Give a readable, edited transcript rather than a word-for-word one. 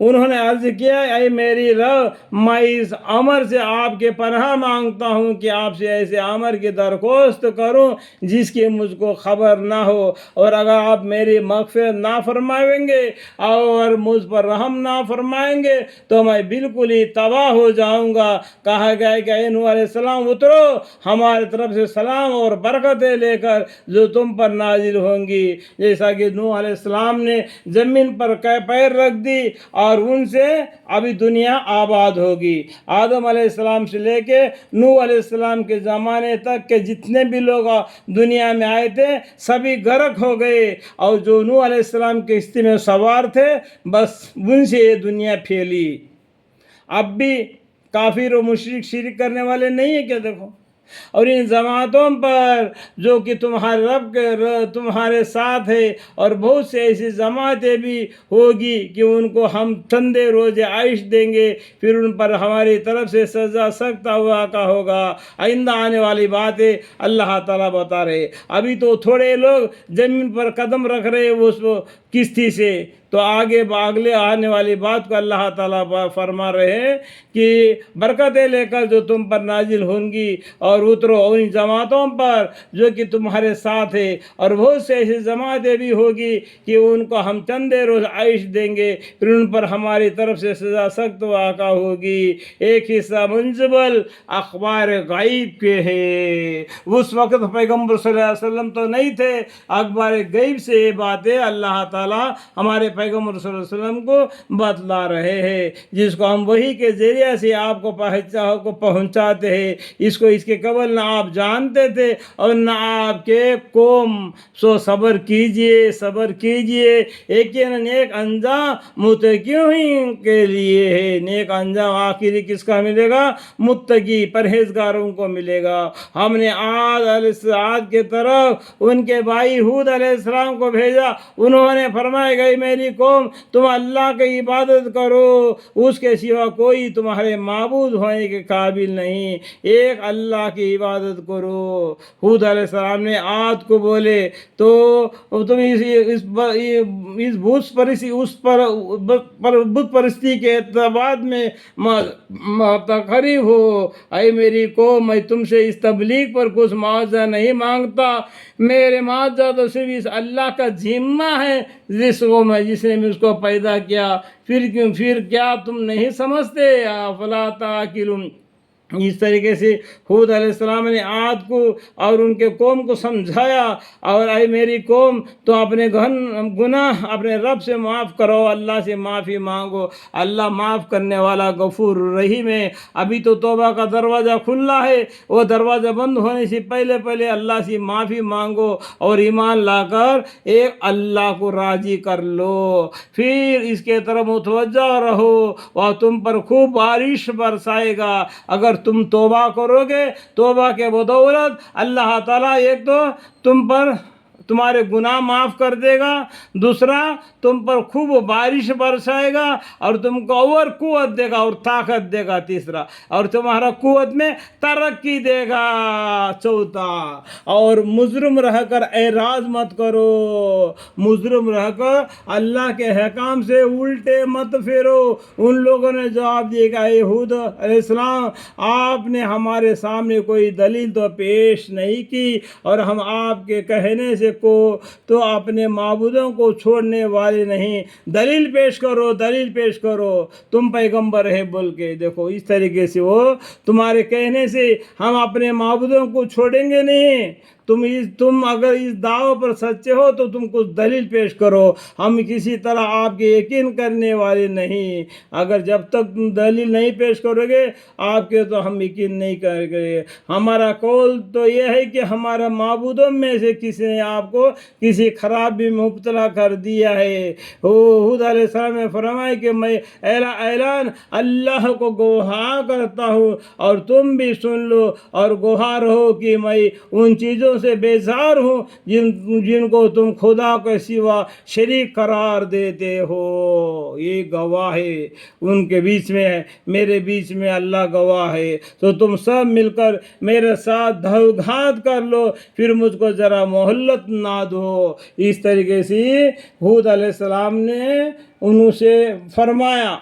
انہوں نے عرض کیا اے میری رب میں اس امر سے آپ کے پناہ مانگتا ہوں کہ آپ سے ایسے امر کی درخواست کروں جس کی مجھ کو خبر نہ ہو، اور اگر آپ میری مغفرت نہ فرمائیں گے اور مجھ پر رحم نہ فرمائیں گے تو میں بالکل ہی تباہ ہو جاؤں گا۔ کہا گیا کہ اے نوح علیہ السلام اترو، ہماری طرف سے سلام اور برکتیں لے کر جو تم پر نازل ہوں گی۔ جیسا کہ نوح علیہ السلام نے زمین پر پیر رکھ دی اور ان سے ابھی دنیا آباد ہوگی۔ آدم علیہ السلام سے لے کے نوح علیہ السلام کے زمانے تک کے جتنے بھی لوگ دنیا میں آئے تھے سبھی غرق ہو گئے، اور جو نوح علیہ السلام کے کشتی میں سوار تھے بس ان سے یہ دنیا پھیلی۔ اب بھی کافر و مشرک شرک کرنے والے نہیں ہیں کیا؟ دیکھو، اور ان جماعتوں پر جو کہ تمہارے رب کے تمہارے ساتھ ہے، اور بہت سے ایسی جماعتیں بھی ہوگی کہ ان کو ہم ٹھنڈے روزے عائش دیں گے، پھر ان پر ہماری طرف سے سزا سخت ہوا کا ہوگا۔ آئندہ آنے والی باتیں اللہ تعالیٰ بتا رہے۔ ابھی تو تھوڑے لوگ زمین پر قدم رکھ رہے اس کشتی سے، تو آگے آنے والی بات کو اللہ تعالیٰ فرما رہے ہیں کہ برکتیں لے کر جو تم پر نازل ہوں گی، اور اترو ان جماعتوں پر جو کہ تمہارے ساتھ ہے، اور بہت سے ایسی جماعتیں بھی ہوگی کہ ان کو ہم چندے روز عائش دیں گے، پھر ان پر ہماری طرف سے سزا سخت واقع ہوگی۔ ایک حصہ منجبل اخبار غیب کے ہے۔ اس وقت پیغمبر صلی اللہ علیہ وسلم تو نہیں تھے، اخبار غیب سے یہ باتیں اللہ تعالیٰ ہمارے پیغمبر صلی اللہ علیہ وسلم کو بتلا رہے ہیں، جس کو ہم وحی کے ذریعے سے آپ کو پہنچاتے ہیں۔ اس کے قبل نہ آپ جانتے تھے اور نہ آپ کے قوم۔ سو صبر کیجئے، صبر کیجئے، یقیناً نیک انجام متقین کے لیے ہے۔ نیک انجام آخری کس کا ملے گا؟ متقی پرہیزگاروں کو ملے گا۔ ہم نے عاد کے طرف ان کے بھائی ہود علیہ السلام کو بھیجا، انہوں نے فرمایا گئی میری قوم تم اللہ کی عبادت کرو، اس کے سوا کوئی تمہارے معبود ہونے کے قابل نہیں، ایک اللہ کی عبادت کرو۔ ہود علیہ السلام نے عاد کو بولے تو تم اس بت پرستی کے اعتبار میں متقرب ہو۔ اے میری قوم میں تم سے اس تبلیغ پر کچھ معاوضہ نہیں مانگتا، میرے معاوضہ تو صرف اس اللہ کا ذمہ ہے جس نے مجھ کو پیدا کیا، پھر کیا تم نہیں سمجھتے؟ افلا تعقلون۔ اس طریقے سے ہود علیہ السلام نے عاد کو اور ان کے قوم کو سمجھایا، اور اے میری قوم تو اپنے گناہ اپنے رب سے معاف کرو، اللہ سے معافی مانگو، اللہ معاف کرنے والا غفور رحیم ہے۔ ابھی تو توبہ کا دروازہ کھلا ہے، وہ دروازہ بند ہونے سے پہلے اللہ سے معافی مانگو اور ایمان لا کر ایک اللہ کو راضی کر لو، پھر اس کے طرف متوجہ رہو، وہ تم پر خوب بارش برسائے گا۔ اگر تم توبہ کرو گے، توبہ کے بدولت اللہ تعالیٰ ایک تو تمہارے گناہ معاف کر دے گا، دوسرا تم پر خوب بارش برسائے گا، اور تم کو اور قوت دے گا اور طاقت دے گا، تیسرا، اور تمہارا قوت میں ترقی دے گا، چوتھا، اور مجرم رہ کر اعراض مت کرو، مجرم رہ کر اللہ کے حکام سے الٹے مت پھیرو۔ ان لوگوں نے جواب دیا کہ اے ہود علیہ السلام آپ نے ہمارے سامنے کوئی دلیل تو پیش نہیں کی، اور ہم آپ کے کہنے سے تو اپنے معبودوں کو چھوڑنے والے نہیں، دلیل پیش کرو، دلیل پیش کرو، تم پیغمبر ہے بول کے۔ دیکھو اس طریقے سے وہ تمہارے کہنے سے ہم اپنے معبودوں کو چھوڑیں گے نہیں، تم اگر اس دعوے پر سچے ہو تو تم کچھ دلیل پیش کرو، ہم کسی طرح آپ کے یقین کرنے والے نہیں، اگر جب تک تم دلیل نہیں پیش کرو گے آپ کے تو ہم یقین نہیں کریں گے۔ ہمارا قول تو یہ ہے کہ ہمارا معبودوں میں سے کسی نے آپ کو کسی خرابی میں مبتلا کر دیا ہے۔ ہود علیہ السلام نے فرمایا کہ میں اعلان اللہ کو گواہ کرتا ہوں، اور تم بھی سن لو اور گواہ رہو کہ میں ان چیزوں باتوں سے بیزار ہوں جن کو تم خدا کے سوا شریک قرار دیتے ہو. یہ گواہ ہے ان کے بیچ میں ہے، میرے بیچ میں اللہ گواہ ہے. تو تم سب مل کر میرے ساتھ دھو گھات کر لو، پھر مجھ کو ذرا مہلت نہ دو. اس طریقے سے ہود علیہ السلام نے انہوں سے فرمایا.